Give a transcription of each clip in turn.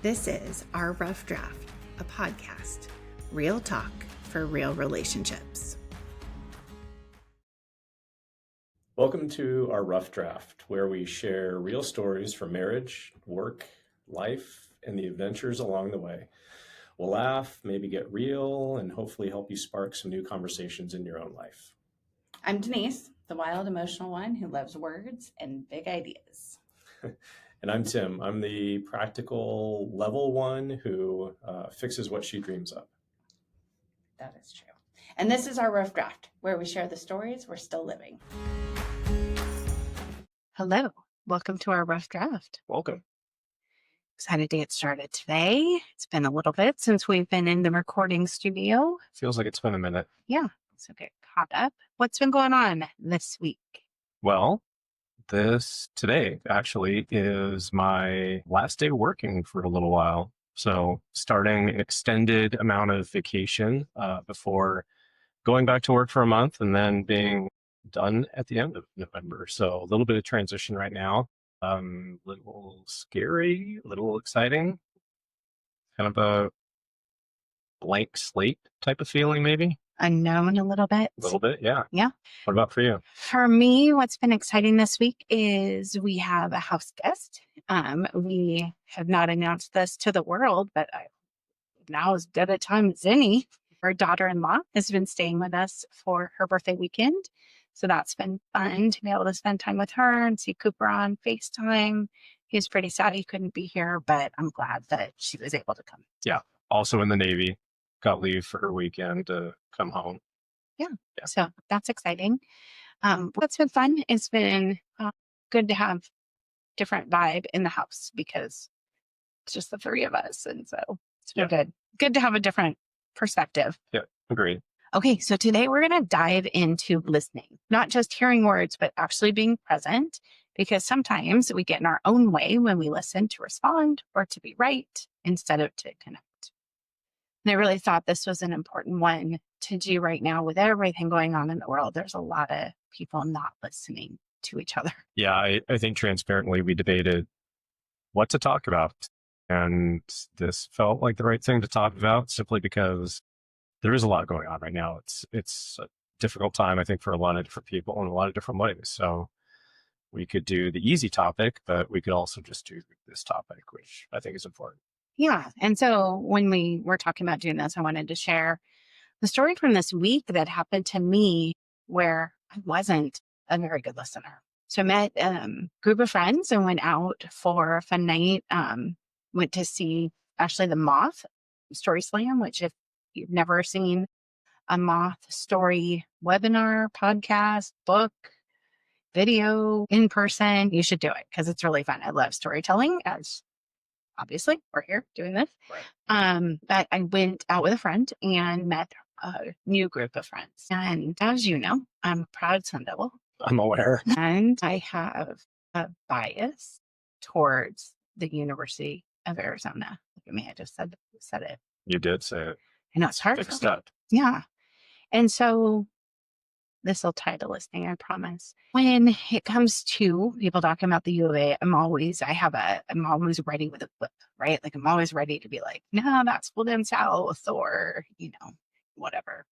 This is Our Rough Draft, a podcast, real talk for real relationships. Welcome to Our Rough Draft, where we share real stories from marriage, work, life, and the adventures along the way. We'll laugh, maybe get real, and hopefully help you spark some new conversations in your own life. I'm Denise, the wild, emotional one who loves words and big ideas. And I'm Tim. I'm the practical level one who fixes what she dreams of. That is true. And this is Our Rough Draft, where we share the stories we're still living. Hello. Welcome to Our Rough Draft. Welcome. Excited to get started today. It's been a little bit since we've been in the recording studio. Feels like it's been a minute. Yeah. So get caught up. What's been going on this week? Well, today actually is my last day working for a little while. So starting an extended amount of vacation before going back to work for a month and then being done at the end of November. So a little bit of transition right now. A little scary, a little exciting, kind of a blank slate type of feeling, maybe. Unknown a little bit. A little bit, yeah. Yeah. What about for you? For me, what's been exciting this week is we have a house guest. We have not announced this to the world, but now is dead at time as any. Her daughter-in-law has been staying with us for her birthday weekend. So that's been fun to be able to spend time with her and see Cooper on FaceTime. He's pretty sad he couldn't be here, but I'm glad that she was able to come. Yeah. Also in the Navy, got leave for her weekend to come home. Yeah. So that's exciting. What's been fun, it's been good to have different vibe in the house because it's just the three of us. And so it's been good. Good to have a different perspective. Yeah, agreed. Okay, so today we're going to dive into listening, not just hearing words, but actually being present, because sometimes we get in our own way when we listen to respond or to be right instead of to connect. And I really thought this was an important one to do right now with everything going on in the world. There's a lot of people not listening to each other. Yeah, I think transparently we debated what to talk about. And this felt like the right thing to talk about simply because there is a lot going on right now. It's a difficult time, I think, for a lot of different people in a lot of different ways. So we could do the easy topic, but we could also just do this topic, which I think is important. Yeah. And so when we were talking about doing this, I wanted to share the story from this week that happened to me where I wasn't a very good listener. So I met a group of friends and went out for a fun night. Went to see actually the Moth Story Slam, which if you've never seen a Moth story webinar, podcast, book, video, in person, you should do it because it's really fun. I love storytelling, as obviously we're here doing this. Right. But I went out with a friend and met a new group of friends. And as you know, I'm a proud Sun Devil. I'm aware. And I have a bias towards the University of Arizona. Look at me, I just said it. You did say it. I know it's hard. Fixed that. Yeah. And so this will tie to listening, I promise. When it comes to people talking about the U of A, I'm always ready with a whip, right? Like I'm always ready to be like, no, that's school down south, or, whatever.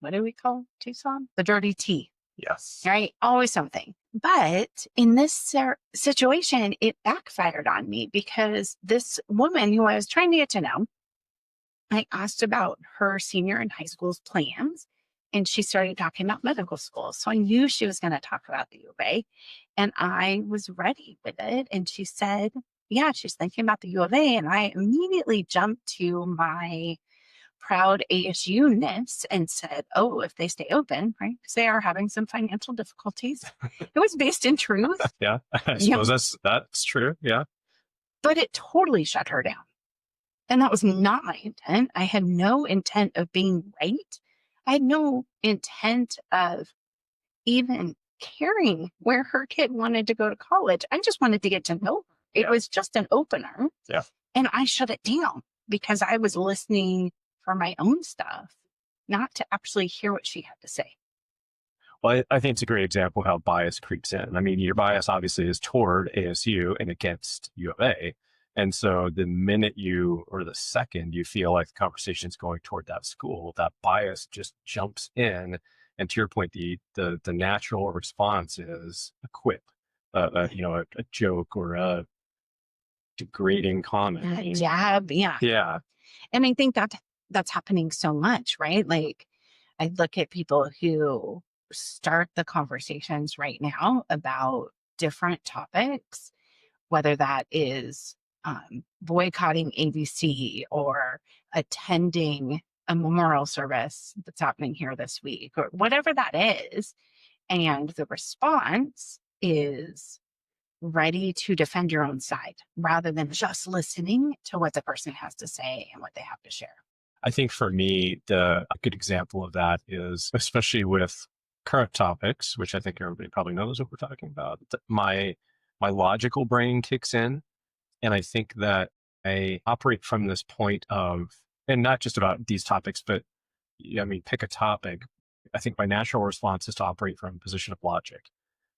What do we call Tucson? The dirty tea. Yes. Right? Always something. But in this situation, it backfired on me because this woman who I was trying to get to know, I asked about her senior and high school's plans, and she started talking about medical school. So I knew she was going to talk about the U of A, and I was ready with it. And she said, yeah, she's thinking about the U of A. And I immediately jumped to my proud ASU-ness and said, oh, if they stay open, right? Because they are having some financial difficulties. It was based in truth. Yeah, I suppose that's true. Yeah. But it totally shut her down. And that was not my intent. I had no intent of being right. I had no intent of even caring where her kid wanted to go to college. I just wanted to get to know her. It was just an opener. Yeah. And I shut it down because I was listening for my own stuff, not to actually hear what she had to say. Well, I think it's a great example of how bias creeps in. I mean, your bias obviously is toward ASU and against U of A. And so the minute you, or the second you feel like the conversation is going toward that school, that bias just jumps in. And to your point, the natural response is a quip, a joke or a degrading comment. Jab. Yeah. Yeah. And I think that that's happening so much, right? Like I look at people who start the conversations right now about different topics, whether that is boycotting ABC or attending a memorial service that's happening here this week or whatever that is. And the response is ready to defend your own side rather than just listening to what the person has to say and what they have to share. I think for me, a good example of that is, especially with current topics, which I think everybody probably knows what we're talking about, my logical brain kicks in. And I think that I operate from this point of, and not just about these topics, but I mean, pick a topic. I think my natural response is to operate from a position of logic.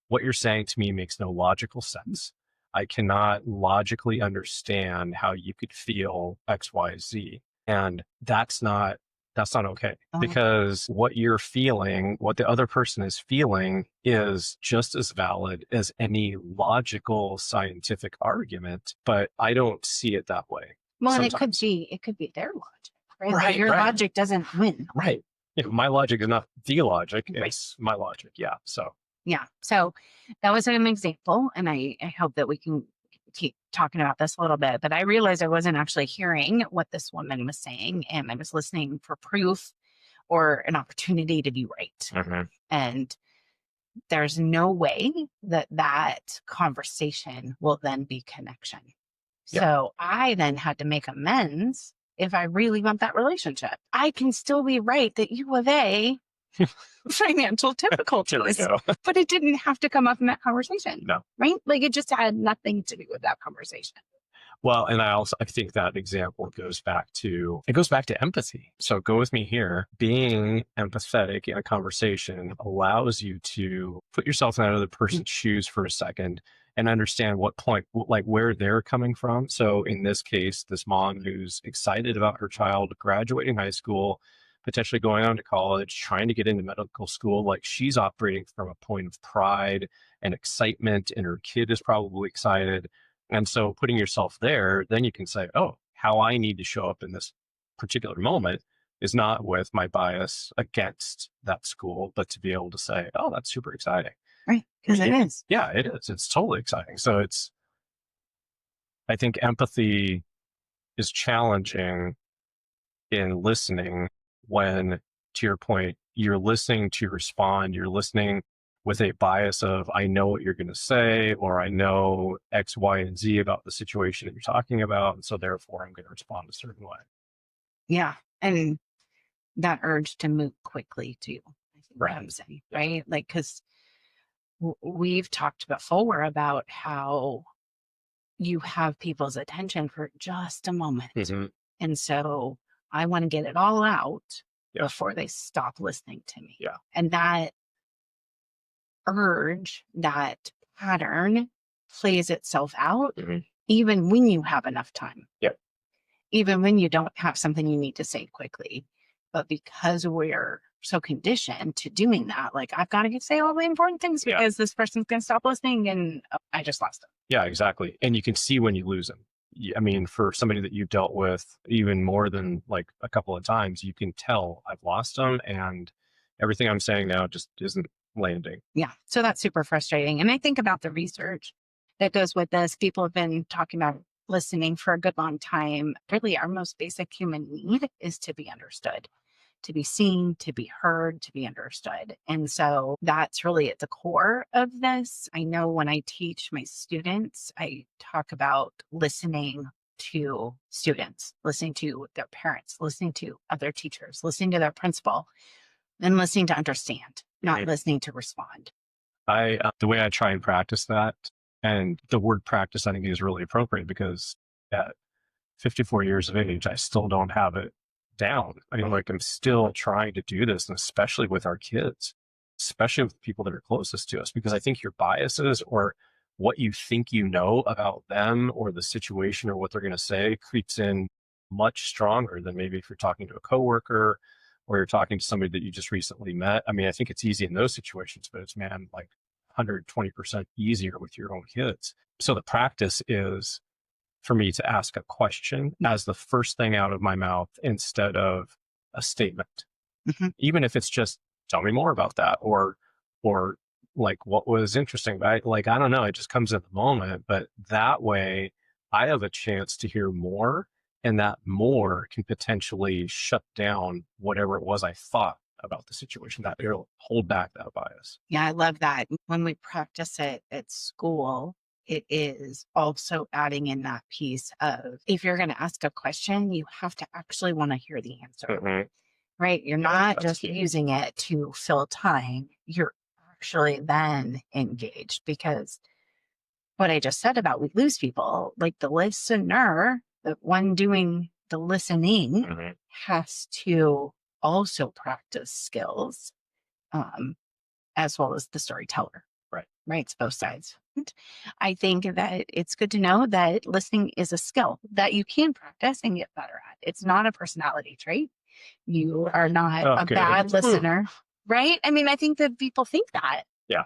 What you're saying to me makes no logical sense. I cannot logically understand how you could feel X, Y, Z. And that's not okay, because what you're feeling, what the other person is feeling is just as valid as any logical scientific argument, but I don't see it that way. Well, and Sometimes. it could be their logic, right? Like Right, your right. logic doesn't win. Right. My logic is not the logic, Right. it's my logic. Yeah. So Yeah. So that was an example. And I hope that we can keep talking about this a little bit. But I realized I wasn't actually hearing what this woman was saying. And I was listening for proof or an opportunity to be right. And there's no way that that conversation will then be connection. yeah. So I then had to make amends if I really want that relationship. I can still be right that U of A financial There we difficulties, go. but it didn't have to come up in that conversation. No. Right? Like it just had nothing to do with that conversation. Well, and I think that example goes back to empathy. So go with me here. Being empathetic in a conversation allows you to put yourself in that other person's shoes for a second and understand what point, like where they're coming from. So in this case, this mom who's excited about her child graduating high school, potentially going on to college, trying to get into medical school, like she's operating from a point of pride and excitement, and her kid is probably excited. And so putting yourself there, then you can say, oh, how I need to show up in this particular moment is not with my bias against that school, but to be able to say, oh, that's super exciting. Right. Because it is. Yeah, it is. It's totally exciting. So I think empathy is challenging in listening when, to your point, you're listening to respond, you're listening with a bias of, I know what you're going to say, or I know X, Y, and Z about the situation that you're talking about. And so therefore I'm going to respond a certain way. Yeah. And that urge to move quickly too, I think Right. comes in, right? Like, because we've talked before about how you have people's attention for just a moment. And so I want to get it all out before they stop listening to me. Yeah. And that urge, that pattern plays itself out even when you have enough time. Yep. Even when you don't have something you need to say quickly. But because we're so conditioned to doing that, like I've got to say all the important things because this person's going to stop listening and I just lost them. Yeah, exactly. And you can see when you lose them. I mean, for somebody that you've dealt with even more than like a couple of times, you can tell I've lost them and everything I'm saying now just isn't landing. Yeah. So that's super frustrating. And I think about the research that goes with this. People have been talking about listening for a good long time. Really, our most basic human need is to be understood, to be seen, to be heard, to be understood. And so that's really at the core of this. I know when I teach my students, I talk about listening to students, listening to their parents, listening to other teachers, listening to their principal, and listening to understand, not listening to respond. The way I try and practice that, and the word practice I think is really appropriate because at 54 years of age, I still don't have it down. I mean, like I'm still trying to do this, and especially with our kids, especially with people that are closest to us, because I think your biases or what you think you know about them or the situation or what they're going to say creeps in much stronger than maybe if you're talking to a coworker or you're talking to somebody that you just recently met. I mean, I think it's easy in those situations, but it's, man, like 120% easier with your own kids. So the practice is for me to ask a question as the first thing out of my mouth instead of a statement, Mhm. even if it's just tell me more about that, or like what was interesting. Like, I don't know, it just comes at the moment, but that way I have a chance to hear more, and that more can potentially shut down whatever it was I thought about the situation, that it'll hold back that bias. Yeah, I love that. When we practice it at school, it is also adding in that piece of if you're going to ask a question, you have to actually want to hear the answer, Mhm. right? You're not That's just key. using it to fill time. You're actually then engaged because what I just said about we lose people, like the listener, the one doing the listening Mhm. has to also practice skills um, as well as the storyteller. Right. Right, it's both sides. And I think that it's good to know that listening is a skill that you can practice and get better at. It's not a personality trait. You are not Oh, a good. bad listener, right? I mean, I think that people think that, Yeah.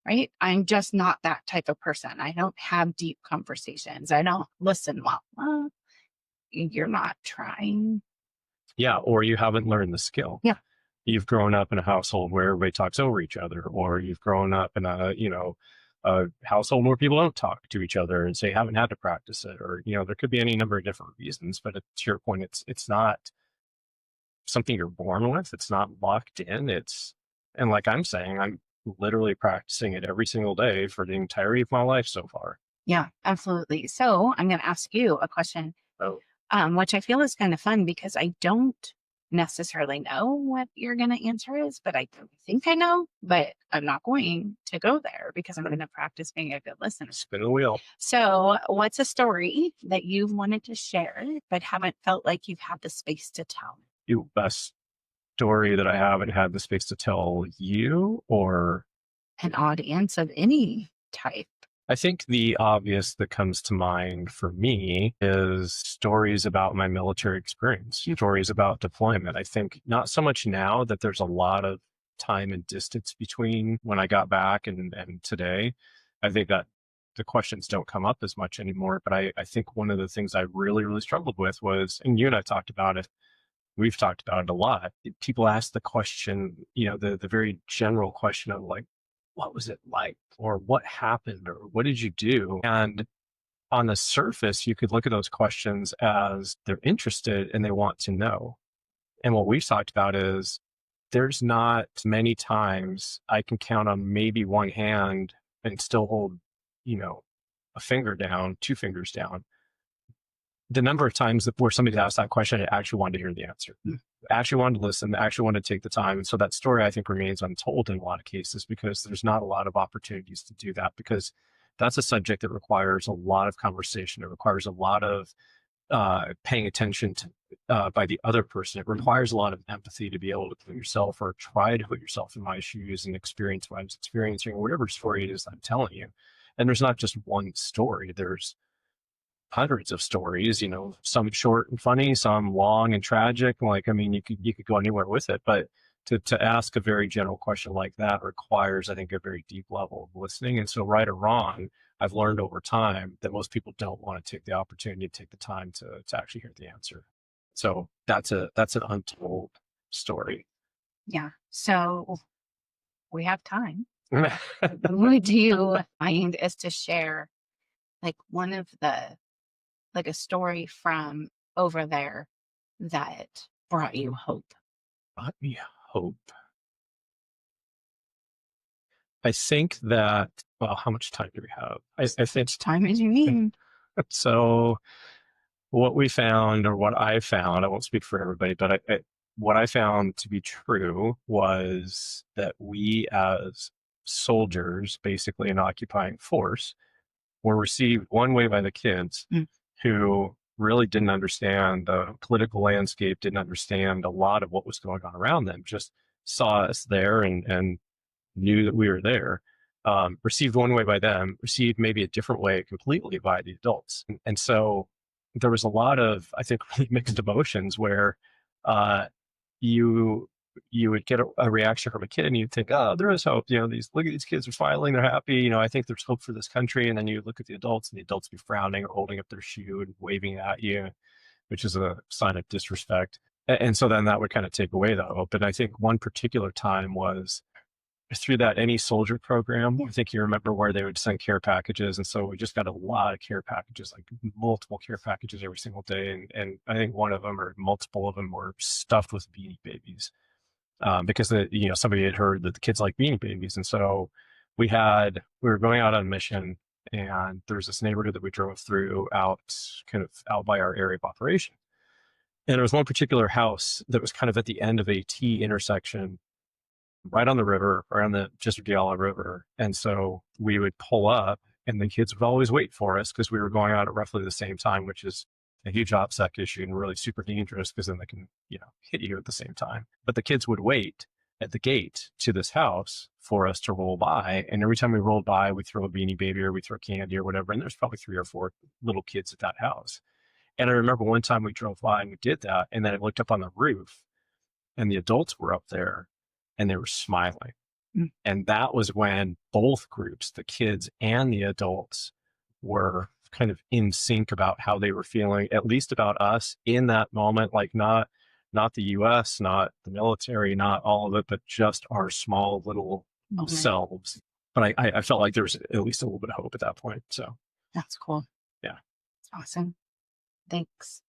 right? I'm just not that type of person. I don't have deep conversations. I don't listen well. Well, you're not trying. Yeah. Or you haven't learned the skill. Yeah. You've grown up in a household where everybody talks over each other, or you've grown up in a household where people don't talk to each other, and so you haven't had to practice it, or there could be any number of different reasons. But to your point, it's not something you're born with. It's not locked in. And like I'm saying, I'm literally practicing it every single day for the entirety of my life so far. Yeah, absolutely. So I'm going to ask you a question Oh, which I feel is kind of fun because I don't necessarily know what you're going to answer is, but I think I know, but I'm not going to go there because I'm going to practice being a good listener. spin the wheel. So, what's a story that you've wanted to share but haven't felt like you've had the space to tell You best story that I haven't had the space to tell you, or an audience of any type? I think the obvious that comes to mind for me is stories about my military experience, stories about deployment. I think not so much now that there's a lot of time and distance between when I got back and today. I think that the questions don't come up as much anymore. But I think one of the things I really, really struggled with was, and you and I talked about it, we've talked about it a lot. People ask the question, the very general question of like, what was it like? Or what happened? Or what did you do? And on the surface, you could look at those questions as they're interested and they want to know. And what we've talked about is there's not many times I can count on maybe one hand and still hold, you know, a finger down, two fingers down, the number of times that where somebody asked that question, I actually wanted to hear the answer. I actually wanted to listen. I actually wanted to take the time. And so that story, I think, remains untold in a lot of cases because there's not a lot of opportunities to do that, because that's a subject that requires a lot of conversation. It requires a lot of paying attention to by the other person. It requires a lot of empathy to be able to put yourself or try to put yourself in my shoes and experience what I was experiencing, or whatever story it is I'm telling you. And there's not just one story. There's hundreds of stories, some short and funny, some long and tragic. Like, I mean, you could go anywhere with it, but to ask a very general question like that requires, I think, a very deep level of listening. And so, right or wrong, I've learned over time that most people don't want to take the opportunity to take the time to actually hear the answer. So that's an untold story. Yeah. So, we have time. Would you mind is to share like one of the like a story from over there that brought you hope? Let me hope. I think that, well, how much time do we have? I think Much time as you need. so. What we found, or what I found, I won't speak for everybody, but what I found to be true was that we as soldiers, basically an occupying force, were received one way by the kids Mm. who really didn't understand the political landscape, didn't understand a lot of what was going on around them, just saw us there and knew that we were there. received one way by them, received maybe a different way completely by the adults. And so there was a lot of, I think, really mixed emotions where uh, you you would get a reaction from a kid and you'd think, oh, there is hope. Look at these kids are smiling, they're happy. I think there's hope for this country. And then you look at the adults and the adults be frowning or holding up their shoe and waving at you, which is a sign of disrespect. And so then that would kind of take away the hope. And I think one particular time was through that Any Soldier program. I think you remember where they would send care packages. And so we just got a lot of care packages, like multiple care packages every single day. And I think one of them or multiple of them were stuffed with Beanie Babies because somebody had heard that the kids like Beanie Babies. And so we were going out on a mission, and there's this neighborhood that we drove through out by our area of operation. And there was one particular house that was kind of at the end of a T intersection right on the river, right on the Diala River. And so we would pull up and the kids would always wait for us because we were going out at roughly the same time, which is a huge OPSEC issue and really super dangerous because then they can, hit you at the same time. But the kids would wait at the gate to this house for us to roll by. And every time we rolled by, we throw a Beanie Baby or we throw candy or whatever. And there's probably 3 or 4 little kids at that house. And I remember one time we drove by and we did that. And then I looked up on the roof and the adults were up there and they were smiling. Mm. And that was when both groups, the kids and the adults, were kind of in sync about how they were feeling, at least about us in that moment, like not the US, not the military, not all of it, but just our small little selves. But I felt like there was at least a little bit of hope at that point. So that's cool. Yeah. That's awesome. Thanks.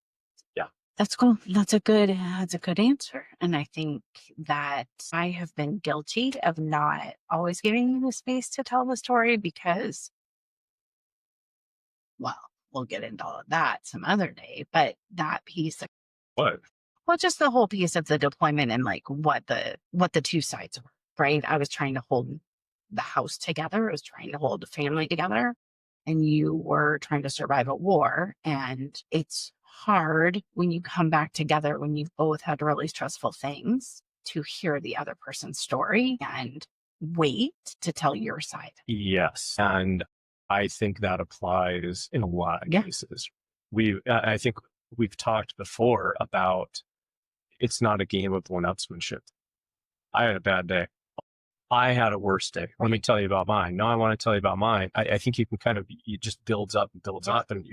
Yeah. That's cool. That's a good answer. And I think that I have been guilty of not always giving you the space to tell the story because, well, we'll get into all of that some other day, but that piece of what? Well, just the whole piece of the deployment and like what the two sides were, right? I was trying to hold the house together. I was trying to hold the family together. And you were trying to survive a war. And it's hard when you come back together, when you've both had really stressful things, to hear the other person's story and wait to tell your side. Yes. And I think that applies in a lot of cases. I think we've talked before about it's not a game of one-upsmanship. I had a bad day. I had a worse day. Let me tell you about mine. No, I want to tell you about mine. I think you can it just builds up and builds up, and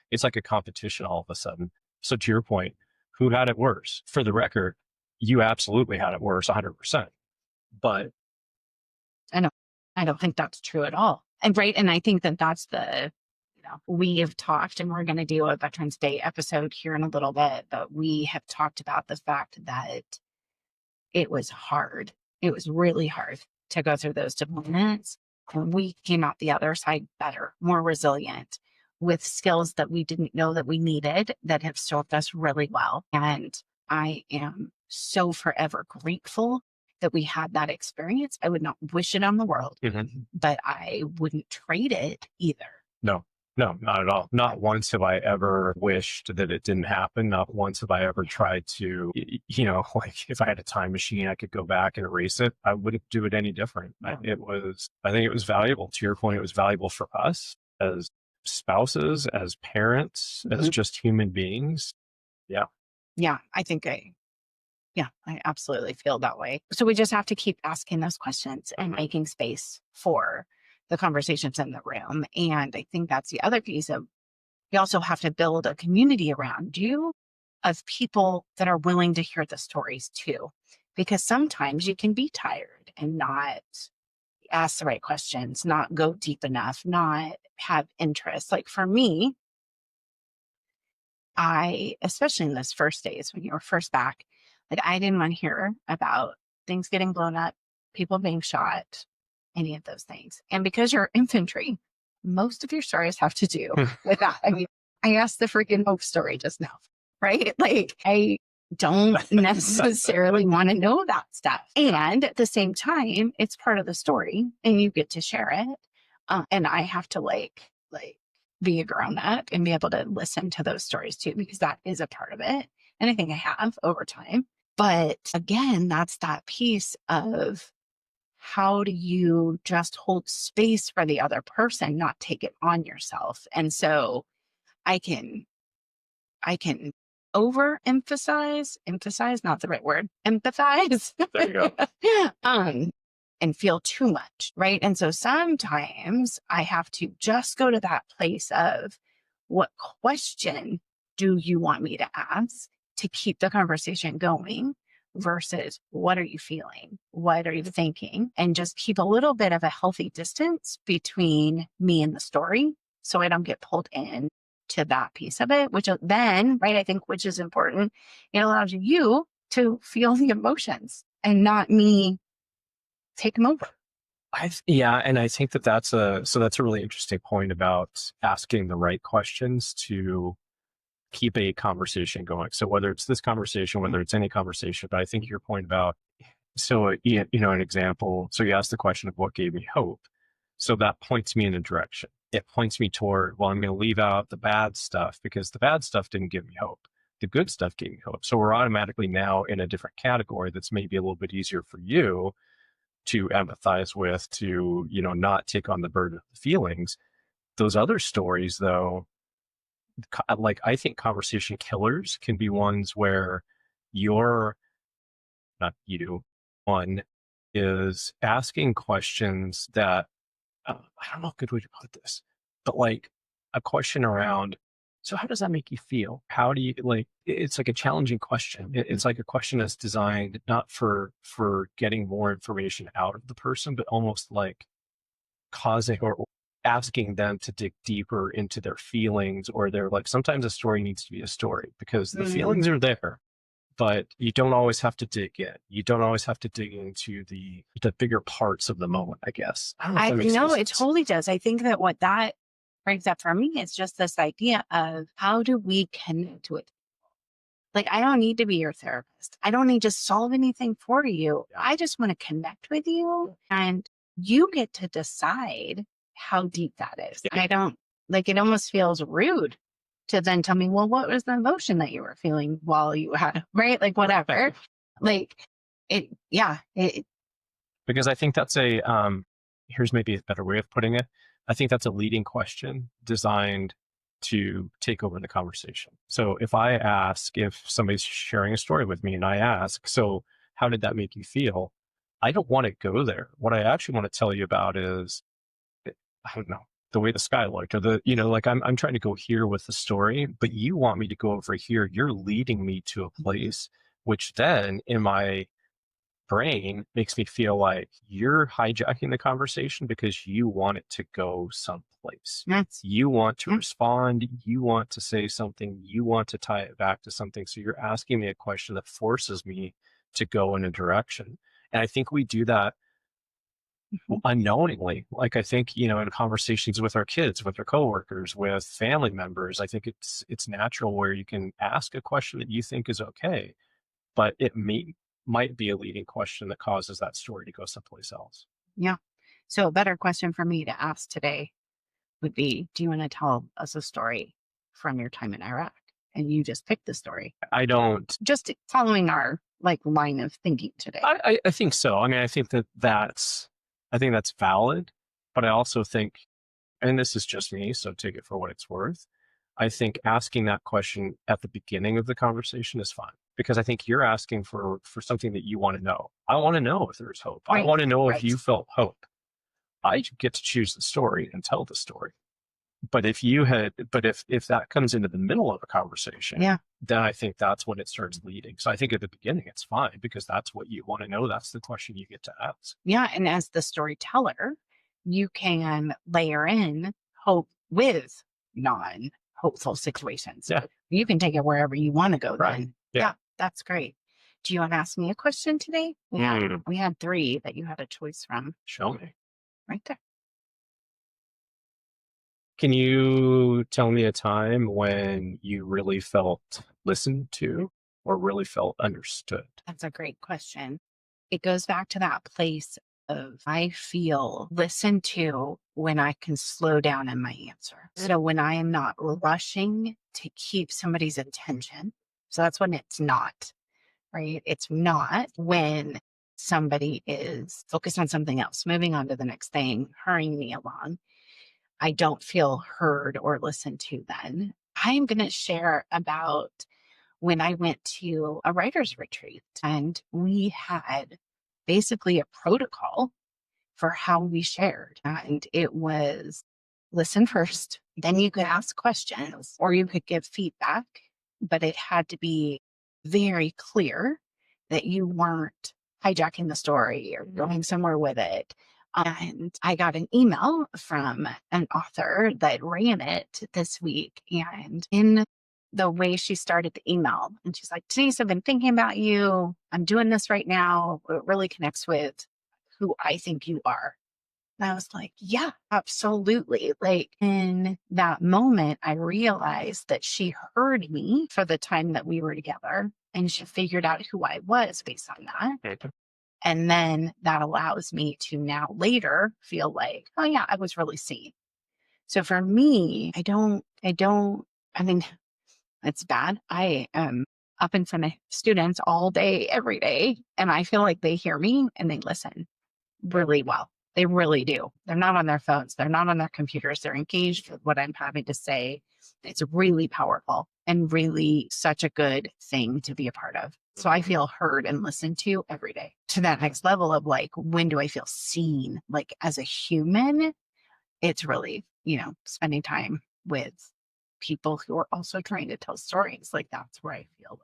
it's like a competition all of a sudden. So to your point, who had it worse? For the record, you absolutely had it worse, 100%. But I don't think that's true at all. And right. And I think that that's we have talked, and we're going to do a Veterans Day episode here in a little bit, but we have talked about the fact that it was hard. It was really hard to go through those deployments. And we came out the other side better, more resilient, with skills that we didn't know that we needed that have served us really well. And I am so forever grateful that we had that experience. I would not wish it on the world, but I wouldn't trade it either. No, not at all. Not once have I ever wished that it didn't happen. Not once have I ever tried to, like if I had a time machine, I could go back and erase it. I wouldn't do it any different. I think it was valuable. To your point, it was valuable for us as spouses, as parents, as just human beings. Yeah. Yeah. I absolutely feel that way. So we just have to keep asking those questions and making space for the conversations in the room. And I think that's the other piece of, we also have to build a community around you of people that are willing to hear the stories too, because sometimes you can be tired and not ask the right questions, not go deep enough, not have interest. Like for me, especially in those first days when you were first back, like I didn't want to hear about things getting blown up, people being shot, any of those things. And because you're infantry, most of your stories have to do with that. I mean, I asked the freaking hope story just now, right? Like I don't necessarily want to know that stuff. And at the same time, it's part of the story and you get to share it. And I have to like be a grown up and be able to listen to those stories too, because that is a part of it. And I think I have over time. But again, that's that piece of how do you just hold space for the other person, not take it on yourself? And so I can I can overemphasize, emphasize, not the right word, empathize, There you go. um, and feel too much, right? And so sometimes I have to just go to that place of what question do you want me to ask to keep the conversation going versus what are you feeling? What are you thinking? And just keep a little bit of a healthy distance between me and the story so I don't get pulled in to that piece of it, which then, right, I think, which is important, it allows you to feel the emotions and not me take them over. Yeah, and I think that that's a really interesting point about asking the right questions to keep a conversation going. So whether it's this conversation, whether it's any conversation, but I think your point about an example. So you asked the question of what gave me hope. So that points me in a direction. It points me toward, well, I'm going to leave out the bad stuff because the bad stuff didn't give me hope. The good stuff gave me hope. So we're automatically now in a different category that's maybe a little bit easier for you to empathize with, to, not take on the burden of the feelings. Those other stories, though, like I think conversation killers can be ones where you're not you, one is asking questions that I don't know a good way to put this, but like a question around, so how does that make you feel? How do you like? It's like a challenging question. It's like a question that's designed not for getting more information out of the person, but almost like causing or asking them to dig deeper into their feelings or their like. Sometimes a story needs to be a story because the Mm. feelings are there, but you don't always have to dig in. You don't always have to dig into the bigger parts of the moment, I guess. I don't know if I that makes any know it sense. totally does. I think that what that brings up for me is just this idea of how do we connect with, like, I don't need to be your therapist. I don't need to solve anything for you. I just want to connect with you and you get to decide how deep that is. Yeah. I don't like it almost feels rude to then tell me, well, what was the emotion that you were feeling while you had, right? Like, whatever. Like, it, Because I think that's here's maybe a better way of putting it. I think that's a leading question designed to take over the conversation. So if somebody's sharing a story with me and I ask, so how did that make you feel? I don't want to go there. What I actually want to tell you about is I don't know, the way the sky looked or like I'm trying to go here with the story, but you want me to go over here. You're leading me to a place, which then in my brain makes me feel like you're hijacking the conversation because you want it to go someplace. that's, You want to yeah, respond. You want to say something. You want to tie it back to something. So you're asking me a question that forces me to go in a direction. And I think we do that mhm, unknowingly. Like I think, in conversations with our kids, with our coworkers, with family members, I think it's natural where you can ask a question that you think is okay, but might be a leading question that causes that story to go someplace else. yeah. So, a better question for me to ask today would be, do you want to tell us a story from your time in Iraq? And you just pick the story, I don't. just following our like line of thinking today. I think so. I mean, I think that's valid, but I also think, and this is just me, so take it for what it's worth. I think asking that question at the beginning of the conversation is fine because I think you're asking for something that you want to know. I want to know if there's hope. I Right. want to know if Right. you felt hope. I get to choose the story and tell the story. But if that comes into the middle of a conversation, Yeah. then I think that's when it starts leading. So I think at the beginning it's fine because that's what you want to know. That's the question you get to ask. Yeah. And as the storyteller, you can layer in hope with non hopeful situations. Yeah. You can take it wherever you want to go Right. then. Yeah. Yeah. That's great. Do you want to ask me a question today? Yeah. We had three that you had a choice from Show me. right there. Can you tell me a time when you really felt listened to or really felt understood? That's a great question. It goes back to that place of I feel listened to when I can slow down in my answer. So when I am not rushing to keep somebody's attention. So that's when it's not, right? It's not when somebody is focused on something else, moving on to the next thing, hurrying me along, I don't feel heard or listened to then. I'm going to share about when I went to a writer's retreat and we had basically a protocol for how we shared. And it was listen first, then you could ask questions or you could give feedback, but it had to be very clear that you weren't hijacking the story or going somewhere with it. And I got an email from an author that ran it this week. And in the way she started the email, and she's like, Denise, I've been thinking about you. I'm doing this right now. It really connects with who I think you are. And I was like, yeah, absolutely. Like in that moment, I realized that she heard me for the time that we were together and she figured out who I was based on that. Okay. And then that allows me to now later feel like, oh yeah, I was really seen. So for me, I mean, it's bad. I am up in front of students all day, every day. And I feel like they hear me and they listen really well. They really do. They're not on their phones. They're not on their computers. They're engaged with what I'm having to say. It's really powerful and really such a good thing to be a part of. So I feel heard and listened to every day to that next level of like, when do I feel seen? Like as a human, it's really, spending time with people who are also trying to tell stories. Like that's where I feel like.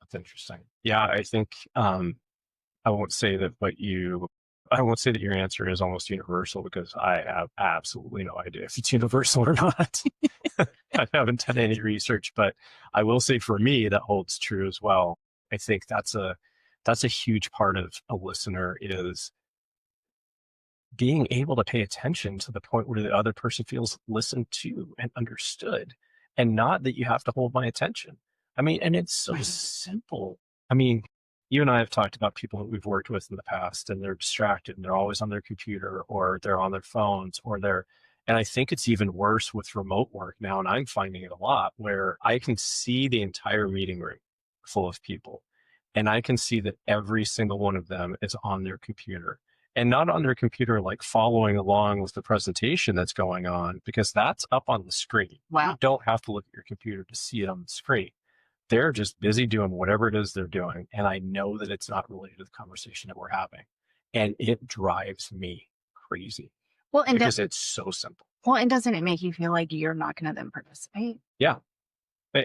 That's interesting. Yeah, I think I won't say that I won't say that your answer is almost universal because I have absolutely no idea if it's universal or not. I haven't done any research, but I will say for me that holds true as well. I think that's a huge part of a listener is being able to pay attention to the point where the other person feels listened to and understood, and not that you have to hold my attention. I mean, and it's so Right. simple. I mean, you and I have talked about people that we've worked with in the past and they're distracted and they're always on their computer or they're on their phones or and I think it's even worse with remote work now. And I'm finding it a lot where I can see the entire meeting room full of people and I can see that every single one of them is on their computer and not on their computer, like following along with the presentation that's going on, because that's up on the screen. Wow. You don't have to look at your computer to see it on the screen. They're just busy doing whatever it is they're doing. And I know that it's not related to the conversation that we're having. And it drives me crazy Well, and because it's so simple. doesn't it make you feel like you're not going to then participate? Yeah.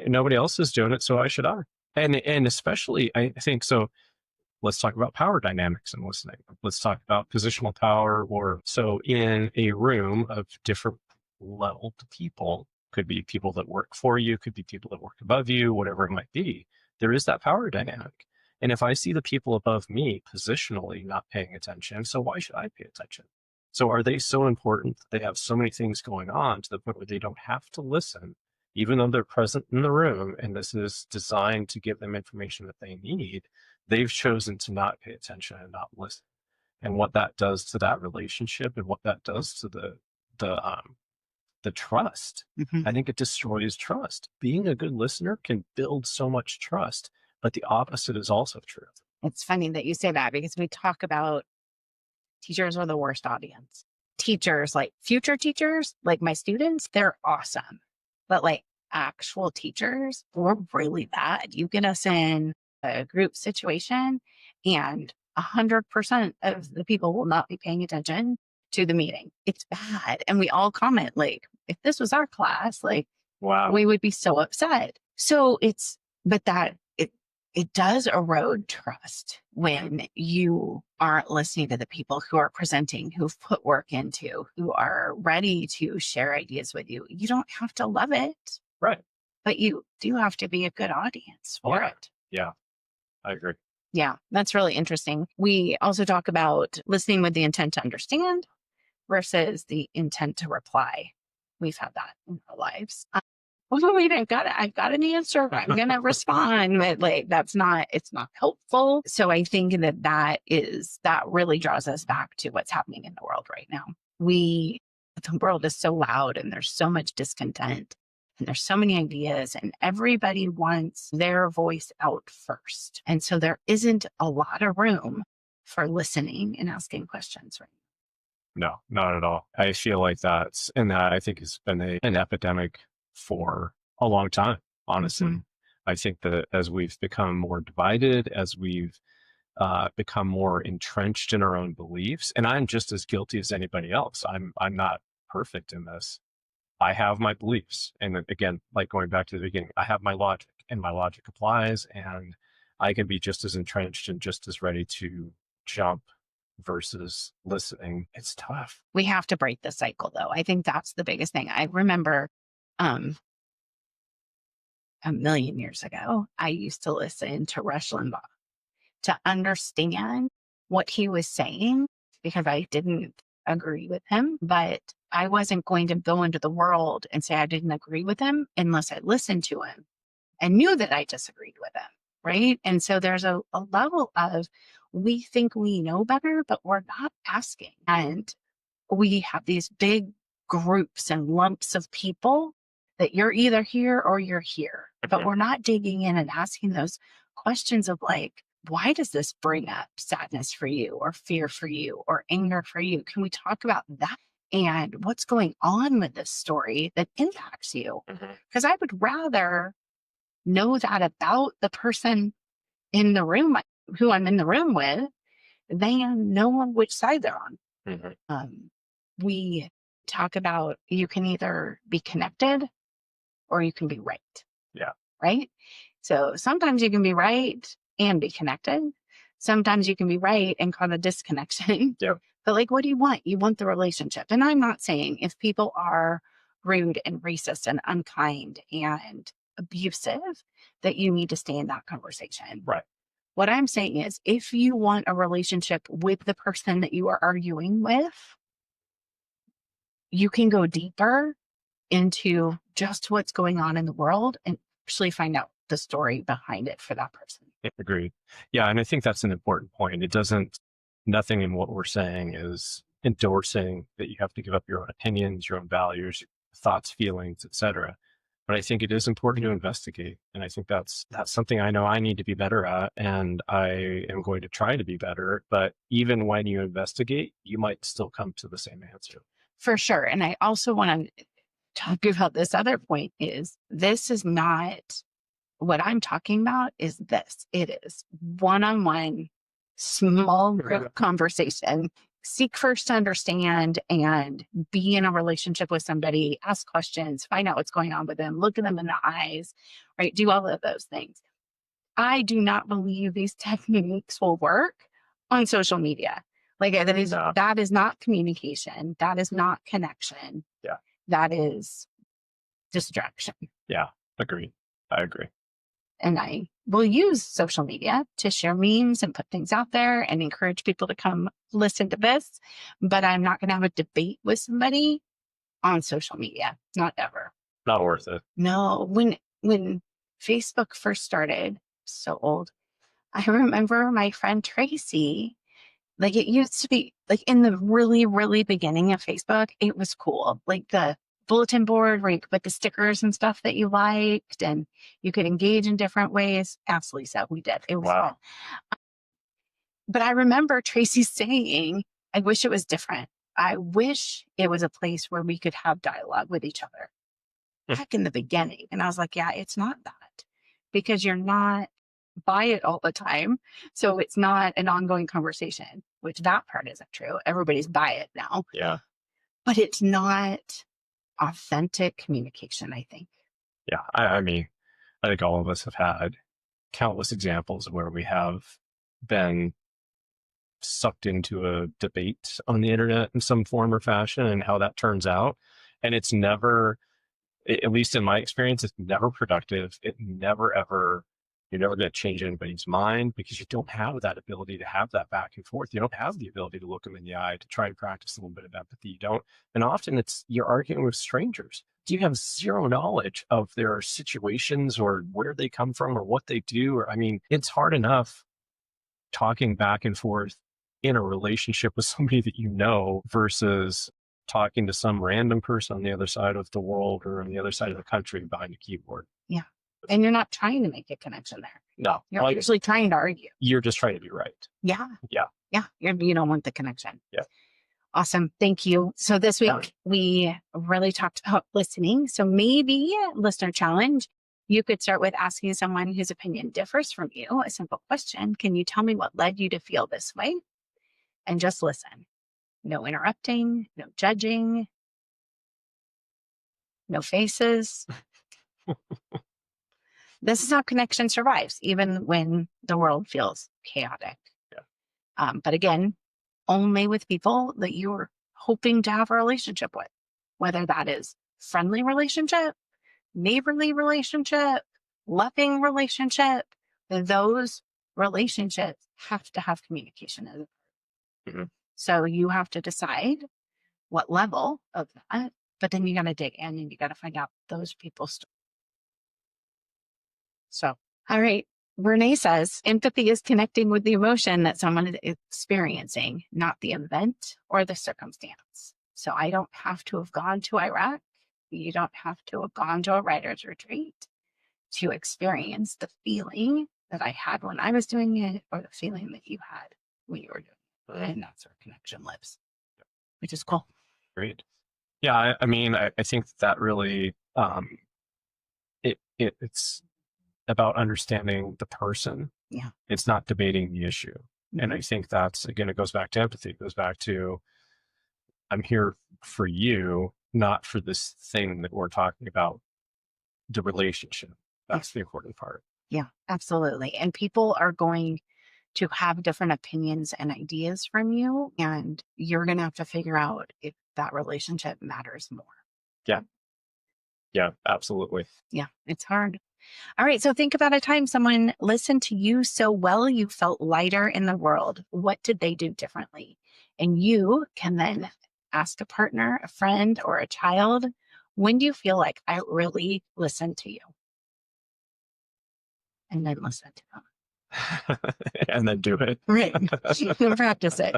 Nobody else is doing it, so why should I? And especially, I think so. Let's talk about power dynamics and listening. Let's talk about positional power. Or so in a room of different leveled people, could be people that work for you, could be people that work above you, whatever it might be. There is that power dynamic. And if I see the people above me positionally not paying attention, so why should I pay attention? So are they so important that they have so many things going on to the point where they don't have to listen, even though they're present in the room and this is designed to give them information that they need? They've chosen to not pay attention and not listen. And what that does to that relationship and what that does to the trust, Mhm. I think it destroys trust. Being a good listener can build so much trust, but the opposite is also true. It's funny that you say that because we talk about teachers are the worst audience. Teachers, like future teachers, like my students, they're awesome. But like actual teachers, we're really bad. You get us in a group situation and 100% of the people will not be paying attention to the meeting. It's bad. And we all comment like, if this was our class, like Wow. we would be so upset. So but it does erode trust when you aren't listening to the people who are presenting, who've put work into, who are ready to share ideas with you. You don't have to love it, Right. but you do have to be a good audience for Yeah. it. Yeah. I agree. Yeah, that's really interesting. We also talk about listening with the intent to understand versus the intent to reply. We've had that in our lives. Well, wait, I've got an answer. I'm going to respond. But like, it's not helpful. So I think that really draws us back to what's happening in the world right now. The world is so loud and there's so much discontent. And there's so many ideas, and everybody wants their voice out first. And so there isn't a lot of room for listening and asking questions, right? No, not at all. I feel like that I think has been an epidemic for a long time, Mm-hmm. honestly. I think that as we've become more divided, as we've become more entrenched in our own beliefs, and I'm just as guilty as anybody else. I'm not perfect in this. I have my beliefs, and again, like going back to the beginning, I have my logic, and my logic applies, and I can be just as entrenched and just as ready to jump versus listening. It's tough. We have to break the cycle, though. I think that's the biggest thing. I remember um, a million years ago, I used to listen to Rush Limbaugh to understand what he was saying because I didn't agree with him, but I wasn't going to go into the world and say I didn't agree with him unless I listened to him and knew that I disagreed with him. Right. And so there's a level of we think we know better, but we're not asking. And we have these big groups and lumps of people that you're either here or you're here, but Mhm. we're not digging in and asking those questions of like, why does this bring up sadness for you or fear for you or anger for you? Can we talk about that? And what's going on with this story that impacts you? Mhm. Because I would rather know that about the person in the room who I'm in the room with than know on which side they're on. Mhm. Um, we talk about you can either be connected or you can be right, Yeah. right? So sometimes you can be right and be connected. Sometimes you can be right and cause a disconnection. Yep. But like, what do you want? You want the relationship. And I'm not saying if people are rude and racist and unkind and abusive that you need to stay in that conversation. Right. What I'm saying is if you want a relationship with the person that you are arguing with, you can go deeper into just what's going on in the world and actually find out the story behind it for that person. Agreed. Yeah, and I think that's an important point. Nothing in what we're saying is endorsing that you have to give up your own opinions, your own values, thoughts, feelings, etc. But I think it is important to investigate, and I think that's something I know I need to be better at, and I am going to try to be better. But even when you investigate, you might still come to the same answer. For sure. And I also want to talk about this other point is this is not what I'm talking about is this. It is one-on-one, small group conversation. Seek first to understand and be in a relationship with somebody, ask questions, find out what's going on with them, look at them in the eyes, right? Do all of those things. I do not believe these techniques will work on social media. Like No. that is not communication. That is not connection. Yeah. That is distraction. Yeah. Agreed. I agree. And I will use social media to share memes and put things out there and encourage people to come listen to this. But I'm not going to have a debate with somebody on social media. Not ever. Not worth it. No, when Facebook first started, so old. I remember my friend Tracy, like it used to be like in the really, really beginning of Facebook, it was cool. Like the bulletin board where you could put the stickers and stuff that you liked and you could engage in different ways. Absolutely so. We did. It was fun. Wow. But I remember Tracy saying, I wish it was different. I wish it was a place where we could have dialogue with each other back in the beginning. And I was like, yeah, it's not that because you're not by it all the time. So it's not an ongoing conversation, which that part isn't true. Everybody's by it now, Yeah. but it's not authentic communication, I think. Yeah. I mean, I think all of us have had countless examples where we have been sucked into a debate on the internet in some form or fashion and how that turns out. And it's never, at least in my experience, it's never productive. It never ever, you're never going to change anybody's mind because you don't have that ability to have that back and forth. You don't have the ability to look them in the eye, to try and practice a little bit of empathy. You don't. And often you're arguing with strangers. You have zero knowledge of their situations or where they come from or what they do. Or, I mean, it's hard enough talking back and forth in a relationship with somebody that you know versus talking to some random person on the other side of the world or on the other side of the country behind a keyboard. Yeah. And you're not trying to make a connection there. No, You're usually trying to argue. You're just trying to be right. Yeah. Yeah. Yeah. You don't want the connection. Yeah. Awesome. Thank you. So this week we really talked about listening. So maybe listener challenge, you could start with asking someone whose opinion differs from you a simple question. Can you tell me what led you to feel this way? And just listen. No interrupting, no judging, no faces. This is how connection survives, even when the world feels chaotic. Yeah. But again, only with people that you're hoping to have a relationship with, whether that is friendly relationship, neighborly relationship, loving relationship. Those relationships have to have communication as a part. Mm-hmm. So you have to decide what level of that, but then you got to dig in and you got to find out those people's stories. So, all right. Renee says empathy is connecting with the emotion that someone is experiencing, not the event or the circumstance. So I don't have to have gone to Iraq. You don't have to have gone to a writer's retreat to experience the feeling that I had when I was doing it or the feeling that you had when you were doing it. And that's where connection lives, which is cool. Great. Yeah. I mean, I think that really, it's about understanding the person. Yeah. It's not debating the issue. Mm-hmm. And I think that's, again, it goes back to empathy. It goes back to, I'm here for you, not for this thing that we're talking about, the relationship. That's the important part. Yeah, absolutely. And people are going to have different opinions and ideas from you, and you're going to have to figure out if that relationship matters more. Yeah. Yeah, absolutely. Yeah, it's hard. All right. So think about a time someone listened to you so well, you felt lighter in the world. What did they do differently? And you can then ask a partner, a friend, or a child, when do you feel like I really listened to you? And then listen to them. And then do it. Right. Practice it.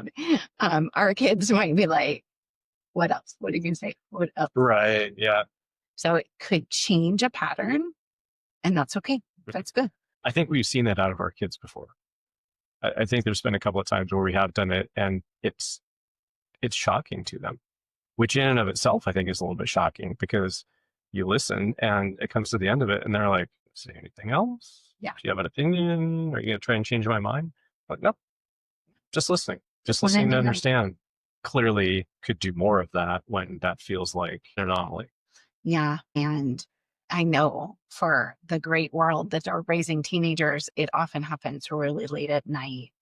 Our kids might be like, what else? What are you going to say? What else? Right. Yeah. So it could change a pattern, and that's okay. That's good. I think we've seen that out of our kids before. I think there's been a couple of times where we have done it and it's shocking to them, which in and of itself, I think is a little bit shocking because you listen and it comes to the end of it and they're like, say anything else? Yeah. Do you have an opinion? Are you going to try and change my mind? Like, nope, just listening to understand. Clearly could do more of that when that feels like an anomaly. Yeah. And I know for the great world that are raising teenagers, it often happens really late at night,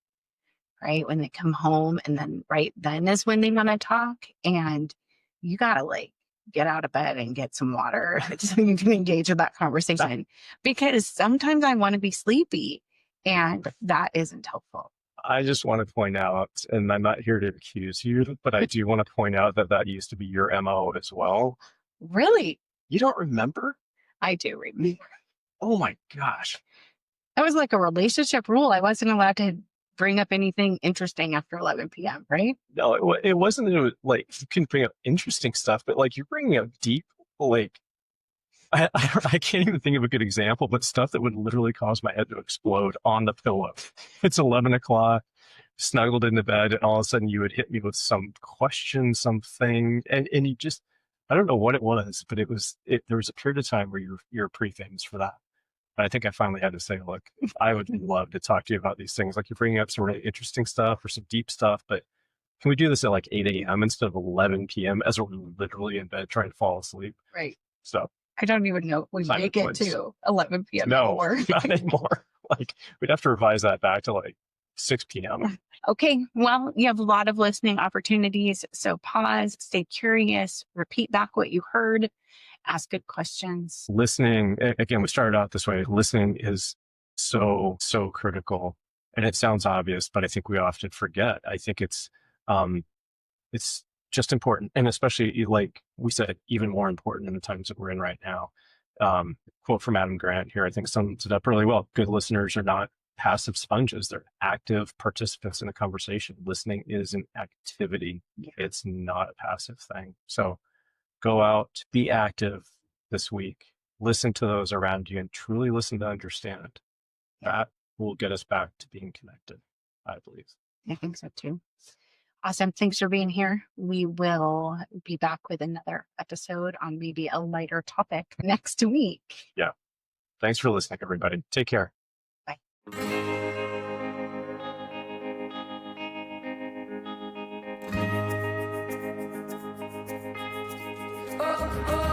right? When they come home and then right then is when they want to talk. And you got to like get out of bed and get some water so you can engage in that conversation. Because sometimes I want to be sleepy and that isn't helpful. I just want to point out, and I'm not here to accuse you, but I do want to point out that used to be your MO as well. Really? You don't remember? I do remember. Oh my gosh. That was like a relationship rule. I wasn't allowed to bring up anything interesting after 11 p.m., right? No, it wasn't like you couldn't bring up interesting stuff, but like you're bringing up deep, like, I can't even think of a good example, but stuff that would literally cause my head to explode on the pillow. It's 11 o'clock, snuggled into bed, and all of a sudden you would hit me with some question, something, and you just, I don't know what it was, but there was a period of time where you're pretty famous for that. And I think I finally had to say, look, I would love to talk to you about these things. Like you're bringing up some really interesting stuff or some deep stuff, but can we do this at like 8 a.m. instead of 11 p.m. as we're literally in bed trying to fall asleep? Right. So I don't even know if we make it to 11 p.m. No, not anymore. Like we'd have to revise that back to like 6 p.m. Okay. Well, you have a lot of listening opportunities. So pause, stay curious, repeat back what you heard, ask good questions. Listening, again, we started out this way. Listening is so critical. And it sounds obvious, but I think we often forget. I think it's just important. And especially like we said, even more important in the times that we're in right now. Quote from Adam Grant here, I think sums it up really well. Good listeners are not passive sponges. They're active participants in the conversation. Listening is an activity. Yeah. It's not a passive thing. So go out, be active this week. Listen to those around you and truly listen to understand. Yeah. That will get us back to being connected, I believe. I think so too. Awesome. Thanks for being here. We will be back with another episode on maybe a lighter topic next week. Yeah. Thanks for listening, everybody. Take care. Bye. Oh, oh.